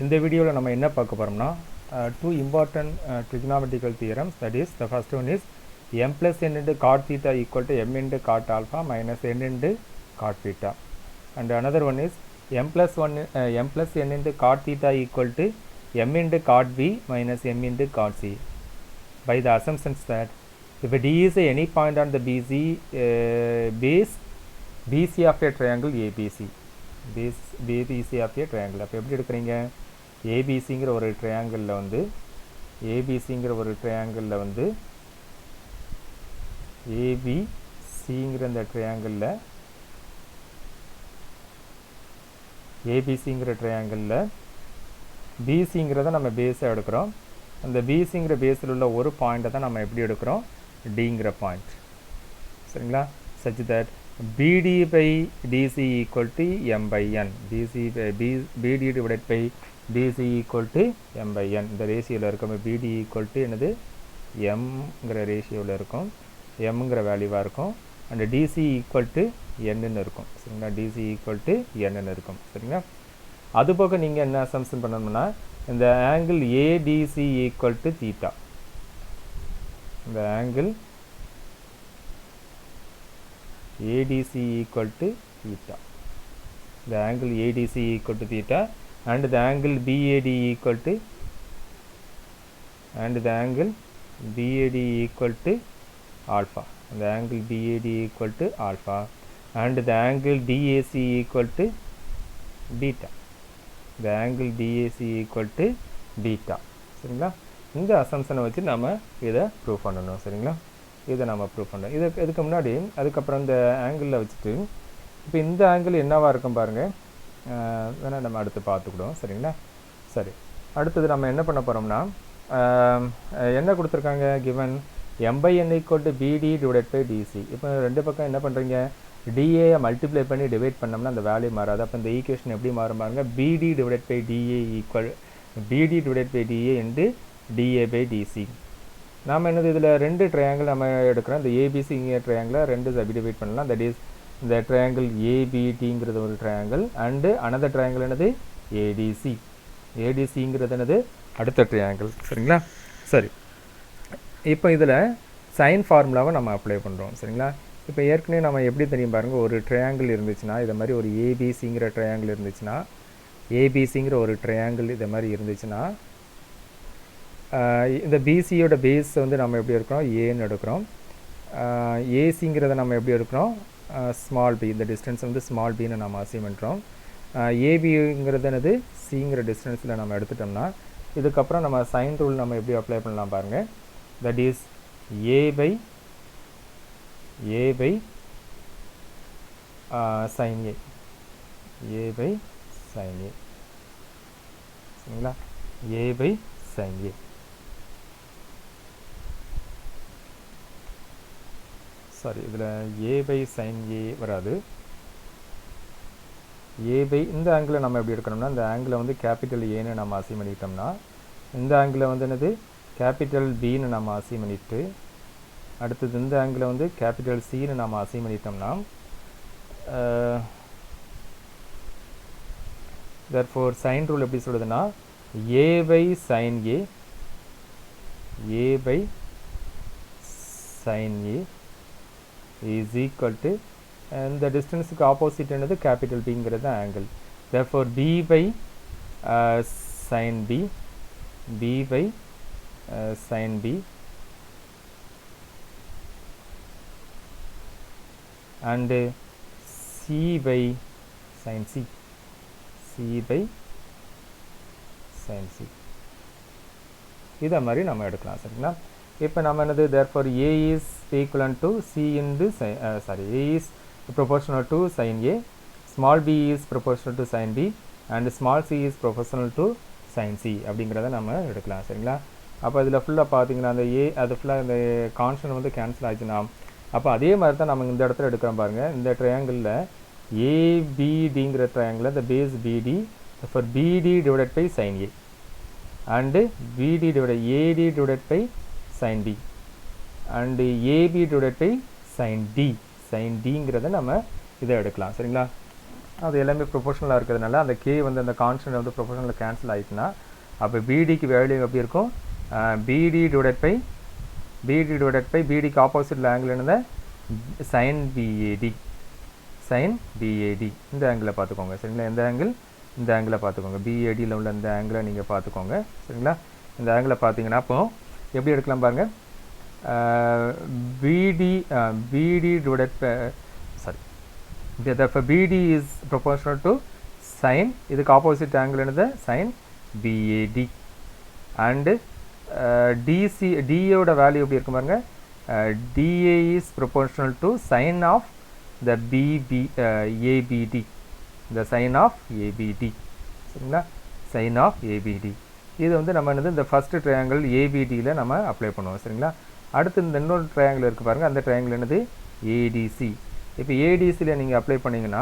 இந்த வீடியோவில் நம்ம என்ன பார்க்க போகிறோம்னா two important trigonometrical theorems. That is, the first one is m plus n into cot theta equal to m into cot alpha minus n into cot theta, and another one is m plus n into cot theta equal to m into cot b minus m into cot c, by the assumptions that if d is any point on the base BC of a triangle ABC, base BC of a triangle. அப்போ எப்படி எடுக்கிறீங்க, ஏபிசிங்கிற ஒரு ட்ரையாங்கிளில் வந்து ஏபிசிங்கிற அந்த ட்ரையாங்கிளில் பிசிங்கிறத நம்ம பேஸாக எடுக்கிறோம். அந்த பிசிங்கிற பேஸில் உள்ள ஒரு பாயிண்ட்டை தான் நம்ம எப்படி எடுக்கிறோம், டிங்கிற பாயிண்ட். சரிங்களா? such that BD by DC equal to m by n, BD divided by DC equal to m by n. இந்த ரேஷியோவில் இருக்கும். BD equal to என்னது, mங்கிற ரேஷியோவில் இருக்கும், mங்கிற வேல்யூவாக இருக்கும். அண்ட் DC equal to nன்னு இருக்கும். சரிங்களா? DC equal to nன்னு இருக்கும். சரிங்களா? அதுபோக நீங்கள் என்ன அசம்ஷன் பண்ணணும்னா, இந்த angle ADC equal to theta, இந்த angle ADC equal to theta, the angle ADC equal to theta, and the angle BAD equal to alpha, the angle BAD equal to alpha, and the angle DAC equal to beta, the angle DAC equal to beta. சரிங்களா? இந்த அசம்ஷனை வச்சு நம்ம இதை prove பண்ணணும். சரிங்களா? இதை நம்ம prove பண்ணுறோம். இதுக்கு முன்னாடி அதுக்கப்புறம் இந்த ஆங்கிளில் வச்சுட்டு இப்போ இந்த ஆங்கிள் என்னவாக இருக்கும் பாருங்கள், வேணால் நம்ம அடுத்து பார்த்துக்கிடுவோம். சரிங்களா? சரி, அடுத்தது நம்ம என்ன பண்ண போகிறோம்னா, என்ன கொடுத்துருக்காங்க, given m/n equal to BD divided by DC. இப்போ ரெண்டு பக்கம் என்ன பண்ணுறீங்க, DA மல்டிப்ளை பண்ணி டிவைட் பண்ணோம்னா அந்த வேல்யூ மாறாது. அப்போ இந்த ஈக்குவேஷன் எப்படி மாறும் பாருங்க, BD divided by DA into DA by DC. நாம் என்னது, இதில் ரெண்டு ட்ரையாங்கிள் நம்ம எடுக்கிறோம். இந்த ஏபிசிங்கிற ட்ரையாங்கிளை ரெண்டு சப்டிவைட் பண்ணலாம். தட் இஸ் இந்த ட்ரையாங்கிள் ஏபிடிங்கிறது ஒரு ட்ரையாங்கிள், அண்டு அனதர் ட்ரையாங்கிள் என்னது ஏடிசிங்கிறது என்னது அடுத்த ட்ரையாங்கிள். சரிங்களா? சரி, இப்போ இதில் சைன் ஃபார்முலாவை நம்ம அப்ளை பண்ணுறோம். சரிங்களா? இப்போ ஏற்கனவே நம்ம எப்படி தெரியும் பாருங்கள், ஒரு ட்ரையாங்கிள் இருந்துச்சுன்னா, இதை மாதிரி ஒரு ஏபிசிங்கிற ட்ரையாங்கிள் இருந்துச்சுன்னா, ஏபிசிங்கிற ஒரு ட்ரையாங்கிள் இதை மாதிரி இருந்துச்சுன்னா, இந்த பிசியோட பேஸ் வந்து நம்ம எப்படி எடுக்கிறோம், ஏன்னு எடுக்கிறோம். ஏசிங்கிறத நம்ம எப்படி எடுக்கிறோம், ஸ்மால் பி, இந்த டிஸ்டன்ஸ் வந்து ஸ்மால் பின்னு நம்ம அசீவ் பண்ணுறோம். ஏபிங்கிறது என்னது, சிங்கிற டிஸ்டன்ஸில் நம்ம எடுத்துட்டோம்னா, இதுக்கப்புறம் நம்ம சைன் ரூல் நம்ம எப்படி அப்ளை பண்ணலாம் பாருங்கள். That is A by sine A, சரிங்களா? A by sine A. Sorry, இதில் ஏ பை சைன் ஏ வராது. ஏ பை இந்த ஆங்கிளை நம்ம எப்படி எடுக்கணும்னா, இந்த ஆங்கிளை வந்து கேபிட்டல் ஏன்னு நம்ம அசீவ் பண்ணிட்டோம்னா, இந்த ஆங்கிளை வந்து என்னது கேபிட்டல் பின்னு நம்ம அசீவ் பண்ணிட்டு, அடுத்தது இந்த ஆங்கிளை வந்து கேபிட்டல் சின்னு நம்ம அசீவ் பண்ணிட்டோம்னா, therefore சைன் ரூல் எப்படி சொல்லுதுன்னா, A by sine A is equal to, and the distance opposite என்னது capital B ங்கிறது angle. Therefore B by sin B and C by sin C, இதை மாதிரி நம்ம எடுக்கலாம். சரிங்களா? இப்போ நம்ம என்னது, therefore A is equivalent to C into A is proportional to sin A, small b is proportional to sin B, and small c is proportional to sin C அப்படிங்கிறத நம்ம எடுக்கலாம். சரிங்களா? அப்போ இதில் ஃபுல்லாக பார்த்தீங்கன்னா அந்த ஏ அது ஃபுல்லாக இந்த கான்ஸ்டன்ட் வந்து கேன்சல் ஆச்சுன்னா, அப்போ அதே மாதிரி தான் நம்ம இந்த இடத்துல எடுக்கிறோம் பாருங்கள். இந்த ட்ரையாங்கிளில் ஏபிடிங்கிற ட்ரையாங்கிளில் இந்த base BD for BD divided by sin A and AD divided by sin B and AB divided by sin D, ங்கிறத நம்ம இதை எடுக்கலாம். சரிங்களா? அது எல்லாமே ப்ரொபோஷனலாக இருக்கிறதுனால அந்த கே வந்து அந்த கான்ஸ்டன்ட் வந்து ப்ரொபோஷனலில் கேன்சல் ஆகிட்டுனா அப்போ பிடிக்கு வேல்யூ எப்படி இருக்கும், பிடி டிவைடட் பை பிடிக்கு ஆப்போசிட்டில் ஆங்கிள் என்னது சைன் பிஏடி, இந்த ஆங்கிளை பார்த்துக்கோங்க சரிங்களா. எந்த ஆங்கிள், இந்த ஆங்கிளை பார்த்துக்கோங்க, பிஏடியில் உள்ள இந்த ஆங்கிளை நீங்கள் பார்த்துக்கோங்க சரிங்களா. இந்த ஆங்கிளை பார்த்தீங்கன்னா அப்போ எப்படி எடுக்கலாம் பாருங்கள், BD divided by therefore BD is proportional to sin, இதுக்கு opposite angle என்னது sin BAD and DC D ஓட வேல்யூ எப்படி இருக்கும் பாருங்க, DA is proportional to sin of the ABD, the sin of ABD சரிங்களா, sin of ABD. இது வந்து நம்ம என்னது இந்த ஃபர்ஸ்ட் ட்ரையாங்கிள் ABDல நம்ம அப்ளை பண்ணுவோம் சரிங்களா. அடுத்து இந்த இன்னொரு ட்ரையாங்கிள் இருக்குது பாருங்கள், அந்த ட்ரையாங்கிள் என்னது ADC. இப்போ ஏடிசியில் நீங்கள் அப்ளை பண்ணிங்கன்னா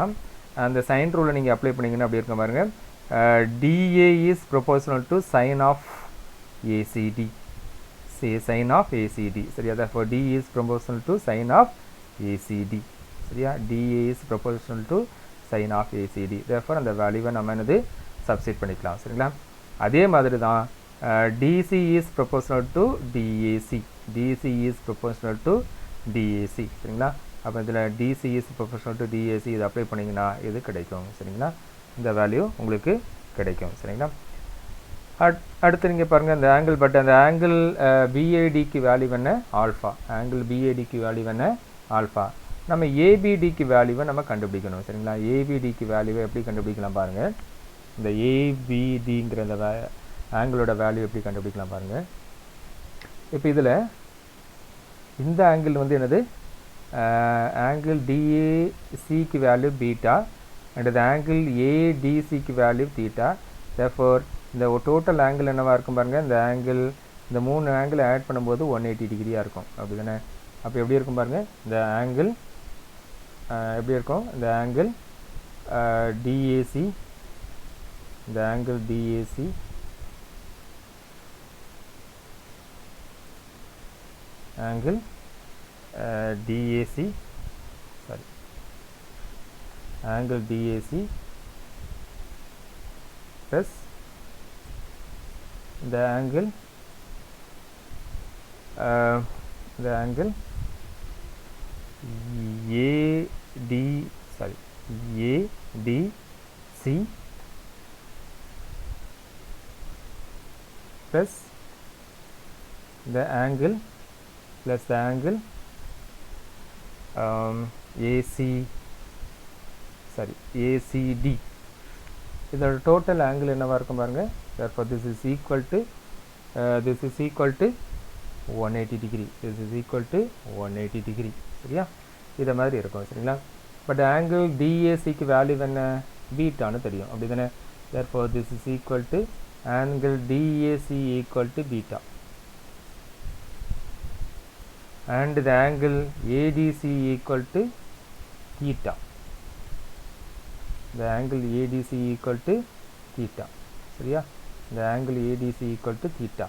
அந்த சைன் ரூலை நீங்கள் அப்ளை பண்ணிங்கன்னா அப்படி இருக்க பாருங்கள், DA is proportional to sine of ACD, sine of ACD சரியா. therefore D is proportional to sin of ACD சரியா, DA is proportional to sin of ACD. therefore அந்த வேல்யூவை நம்ம என்னது சப்ஸ்டிட் பண்ணிக்கலாம் சரிங்களா. அதே மாதிரி தான் DC is proportional to DAC, DC is proportional to DAC சரிங்களா. அப்போ இதில் DC is proportional to DAC இது அப்ளை பண்ணிங்கன்னா இது கிடைக்கும் சரிங்களா, இந்த வேல்யூ உங்களுக்கு கிடைக்கும் சரிங்களா. அடுத்து நீங்கள் பாருங்கள் இந்த ஆங்கிள், பட் அந்த ஆங்கிள் பிஏடிக்கு வேல்யூ என்ன ஆல்ஃபா, ஆங்கிள் பிஏடிக்கு வேல்யூ என்ன ஆல்ஃபா. நம்ம ஏபிடிக்கு வேல்யூவை நம்ம கண்டுபிடிக்கணும் சரிங்களா. ஏபிடிக்கு வேல்யூவை எப்படி கண்டுபிடிக்கலாம் பாருங்கள், இந்த ஏபிடிங்கிற இந்த ஆங்கிளோட வேல்யூ எப்படி கண்டுபிடிக்கலாம் பாருங்கள். இப்போ இதில் இந்த ஆங்கிள் வந்து என்னது angle DAC की value beta and the angle ADC की value theta. therefore இந்த total angle என்னவா இருக்கும் பாருங்க, இந்த angle இந்த மூணு angle ஆட் பண்ணும்போது 180 டிகிரியாக இருக்கும் அப்படிதானே. அப்போ எப்படி இருக்கும் பாருங்க, இந்த angle எப்படி இருக்கும், இந்த angle DAC, இந்த angle DAC angle DAC sorry angle DAC plus the angle AD sorry ADC plus the angle plus the angle ACD. இதோட டோட்டல் ஆங்கிள் என்னவா இருக்கும் பாருங்க. therefore this is equal to 180 degree, this is equal to 180 degree சரியா, இத மாதிரி இருக்கும் சரிங்களா. But angle DACக்கு value என்ன பீட்டான்னு தெரியும் அப்படிதானே. therefore this is equal to angle DAC equal to beta and the angle ADC equal to theta, the angle ADC equal to theta சரியா, the angle ADC equal to theta.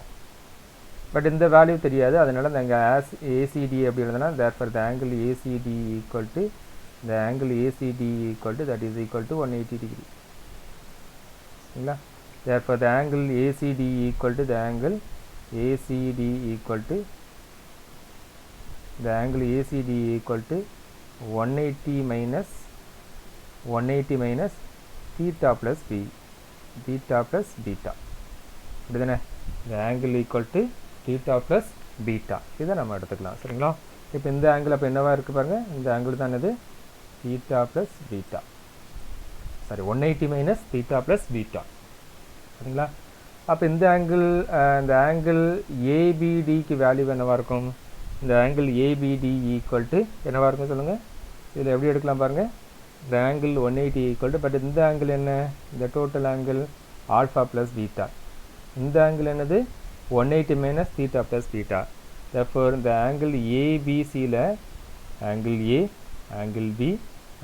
But இந்த value தெரியாது, அதனால நாங்கள் ACD அப்படி எழுதுனா therefore the angle ACD equal to the angle ACD equal to that is equal to 180 degree சரிங்களா. therefore the angle ACD equal to the angle ACD equal to the angle ACD equal to 180 minus theta plus beta அப்படிதானே. the angle equal to theta plus beta இதை நம்ம எடுத்துக்கலாம் சரிங்களா. இப்போ இந்த angle அப்போ என்னவா இருக்கு பாருங்க, இந்த ஆங்கிள் தான் இது theta plus beta sorry 180 minus theta plus beta சரிங்களா. அப்போ இந்த ஆங்கிள் ABDக்கு வேல்யூ என்னவா இருக்கும், இந்த ஆங்கிள் ABD ஈக்குவல் டு என்னவா இருக்கும் சொல்லுங்கள். இதில் எப்படி எடுக்கலாம் பாருங்கள், இந்த ஆங்கிள் 180 ஈக்குவல் டு, பட் இந்த ஆங்கிள் என்ன, இந்த total angle alpha plus beta, இந்த ஆங்கிள் என்னது 180 minus theta plus beta. therefore இந்த ஆங்கிள் ஏபிசியில் angle A, angle B,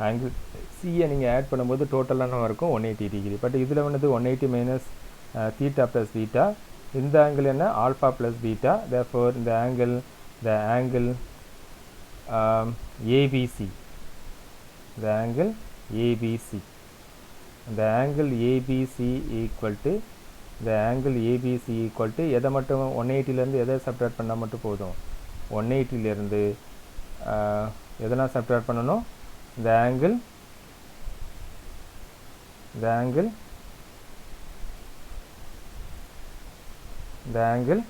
angle சியை நீங்கள் ஆட் பண்ணும்போது டோட்டலாக இருக்கும் 180 டிகிரி. பட் இதில் வந்து 180 மைனஸ் தீட்டா ப்ளஸ் பீட்டா, இந்த ஆங்கிள் என்ன ஆல்ஃபா ப்ளஸ் பீட்டா. therefore இந்த angle ABC, the angle ABC the angle ABC equal to the angle ABC equal to எதை மட்டும் 180லேருந்து எதை சப்ட்ராக்ட் பண்ணால் மட்டும் போதும் 180லேருந்து எதெல்லாம் சப்ட்ராக்ட் பண்ணணும் the angle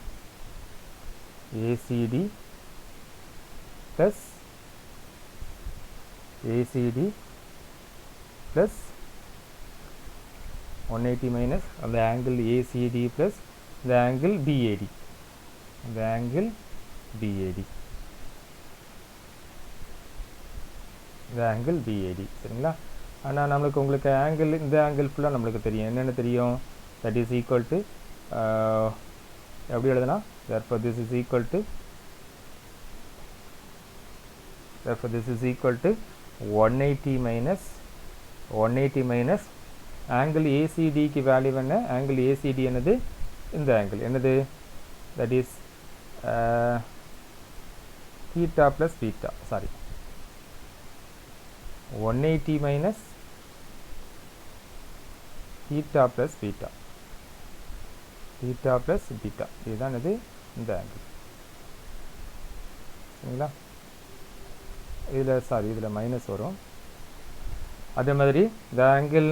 ACD plus plus 180 minus the angle ACD plus the angle BAD சரிங்களா ஆனால் நம்மளுக்கு உங்களுக்கு ஆங்கிள் இந்த ஆங்கிள் ஃபுல்லாக நம்மளுக்கு தெரியும் என்னென்ன தெரியும் that is equal to எப்படி எழுதுனா therefore this is equal to 180 minus angle ACD க்கு வேல்யூ என்ன angle ACD என்னது இந்த angle என்னது that is theta plus beta 180 minus theta plus beta இதுதான் இது இந்த angle சரிங்களா இதில் மைனஸ் வரும் அதே மாதிரி the angle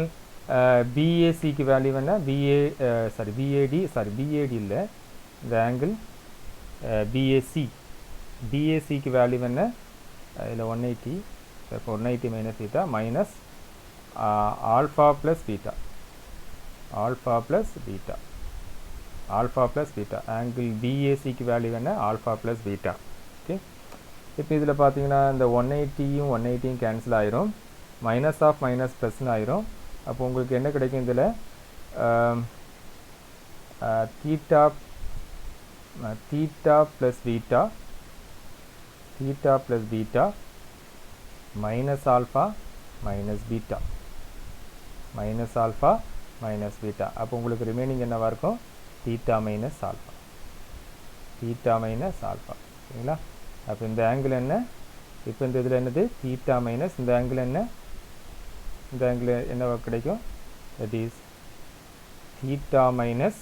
BAC க்கு வேல்யூ என்ன BAD இல்லை the angle BAC க்கு வேல்யூ என்ன இதில் 180 180 minus theta minus alpha plus beta angle BAC க்கு வேல்யூ என்ன alpha plus beta ஓகே இப்போ இதில் பார்த்தீங்கன்னா இந்த 180யும் 180யும் கேன்சல் ஆயிரும் மைனஸ் ஆஃப் மைனஸ் ப்ளஸ்னு ஆயிரும் அப்போ உங்களுக்கு என்ன கிடைக்கும் இதில் theta plus beta minus alpha minus beta அப்போ உங்களுக்கு ரிமைனிங் என்னவா இருக்கும் theta minus alpha சரிங்களா அப்போ இந்த ஆங்கிள் என்ன இப்போ இந்த இதில் என்னது theta minus இந்த ஆங்கிள் என்னவா கிடைக்கும் that is theta minus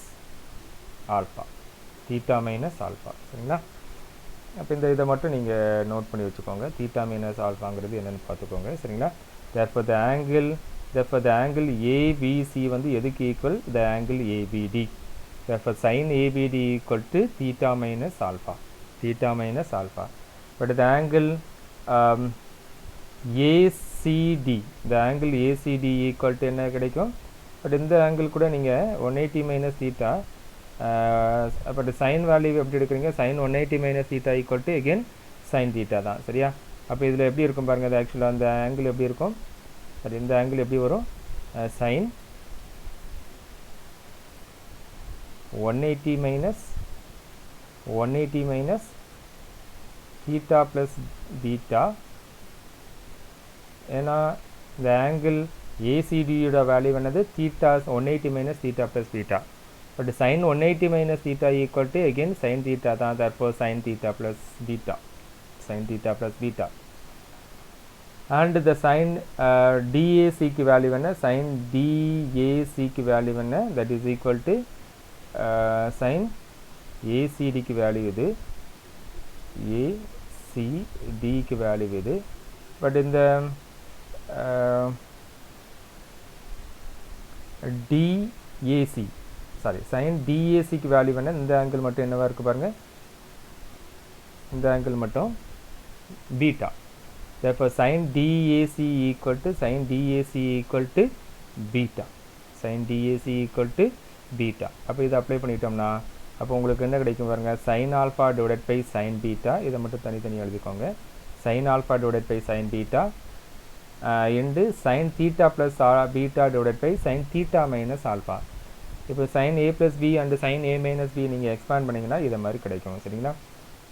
alpha சரிங்களா அப்போ இந்த இதை மட்டும் நீங்கள் நோட் பண்ணி வச்சுக்கோங்க theta minus alphaங்கிறது என்னென்னு பார்த்துக்கோங்க சரிங்களா therefore the angle ABC வந்து எதுக்கு equal the angle ABD therefore sin ABD equal to theta minus alpha but the angle ACD equal to என்ன கிடைக்கும் பட் இந்த ஆங்கிள் கூட நீங்கள் 180 minus theta but sin value எப்படி எடுக்கிறீங்க sin 180 minus theta equal to again sin theta தான் சரியா அப்போ இதில் எப்படி இருக்கும் பாருங்கள் அது ஆக்சுவலாக அந்த ஆங்கிள் எப்படி இருக்கும் பட் இந்த ஆங்கிள் எப்படி வரும் sin 180 minus theta plus beta ஏன்னா இந்த ஆங்கிள் ACDயோட வேல்யூ என்னது theta 180 minus theta plus beta but sin 180 minus theta equal to again sin theta தான் therefore sin theta plus beta and the sin DAC க்கு value என்ன sin DAC க்கு value என்ன that is equal to sin ACD க்கு value இது ACD க்கு value இது but இந்த sin DAC க்கு வேல்யூ என்ன இந்த ஆங்கிள் மட்டும் என்னவா இருக்கு பாருங்க இந்த ஆங்கிள் மட்டும் beta therefore sin DAC equal to beta அப்போ இதை அப்ளை பண்ணிட்டோம்னா அப்போ உங்களுக்கு என்ன கிடைக்கும் பாருங்க sin alpha divided by sin beta இதை மட்டும் தனித்தனியாக எழுதிக்கோங்க sin alpha divided by sin beta into sin theta plus beta divided by sin theta minus alpha இப்போ sin A plus B and sin A minus B நீங்கள் expand பண்ணிங்கன்னா இதை மாதிரி கிடைக்கும் சரிங்களா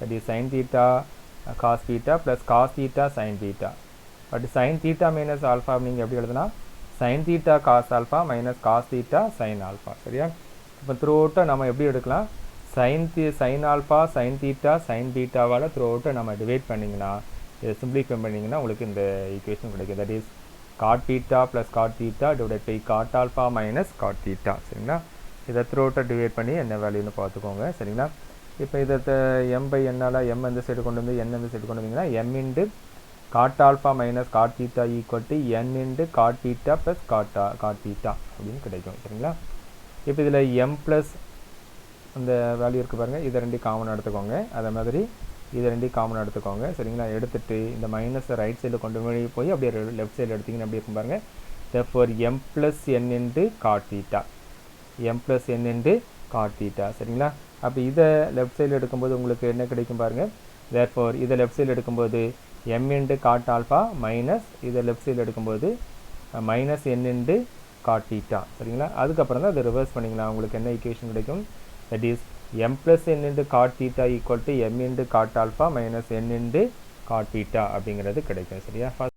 that is sin theta cos beta plus cos theta sin beta but sin theta minus alpha நீங்கள் எப்படி எழுதுனா sin theta cos alpha minus cos theta sin alpha சரியா இப்போ த்ரூஅவுட்டாக நம்ம எப்படி எடுக்கலாம் sin alpha sin theta sin beta வால த்ரூஅவுட்டாக நம்ம divide பண்ணிங்கன்னா இதை சிம்பிளிஃபை பண்ணிங்கன்னா உங்களுக்கு இந்த ஈக்குவேஷன் கிடைக்கும் that is cot theta plus cot theta divided by cot alpha minus cot theta சரிங்களா. இதை த்ரூ அவுட்டாக டிவைட் பண்ணி என்ன வேல்யூன்னு பார்த்துக்கோங்க சரிங்களா. இப்போ இதை m by nனால் m இந்த சைடு கொண்டு வந்து n இந்த சைடு கொண்டு வந்தீங்கன்னா m into cot alpha minus cot theta equal to n into cot theta plus cot theta அப்படின்னு கிடைக்கும் சரிங்களா. இப்போ இதில் m ப்ளஸ் அந்த வேல்யூ இருக்குது பாருங்கள், இதை ரெண்டு காமன் எடுத்துக்கோங்க. அதே மாதிரி இதை ரெண்டு காமன் எடுத்துக்கோங்க சரிங்களா. எடுத்துகிட்டு இந்த மைனஸை ரைட் சைடில் கொண்டு போய் அப்படியே லெஃப்ட் சைடில் எடுத்திங்கன்னா அப்படி இருக்கும் பாருங்கள். therefore m plus n into cot theta, m plus n into cot theta சரிங்களா. அப்போ இதை லெஃப்ட் சைடில் எடுக்கும்போது உங்களுக்கு என்ன கிடைக்கும் பாருங்கள். therefore இதை லெஃப்ட் சைடில் எடுக்கும்போது m into cot alpha minus இதை லெஃப்ட் சைடில் எடுக்கும்போது minus n into cot theta சரிங்களா. அதுக்கப்புறம் தான் அதை ரிவர்ஸ் பண்ணிங்களா உங்களுக்கு என்ன ஈக்குவேஷன் கிடைக்கும். that is m plus n into cot theta equal to m into cot alpha minus n into cot theta அப்படிங்கிறது கிடைக்கும் சரியா.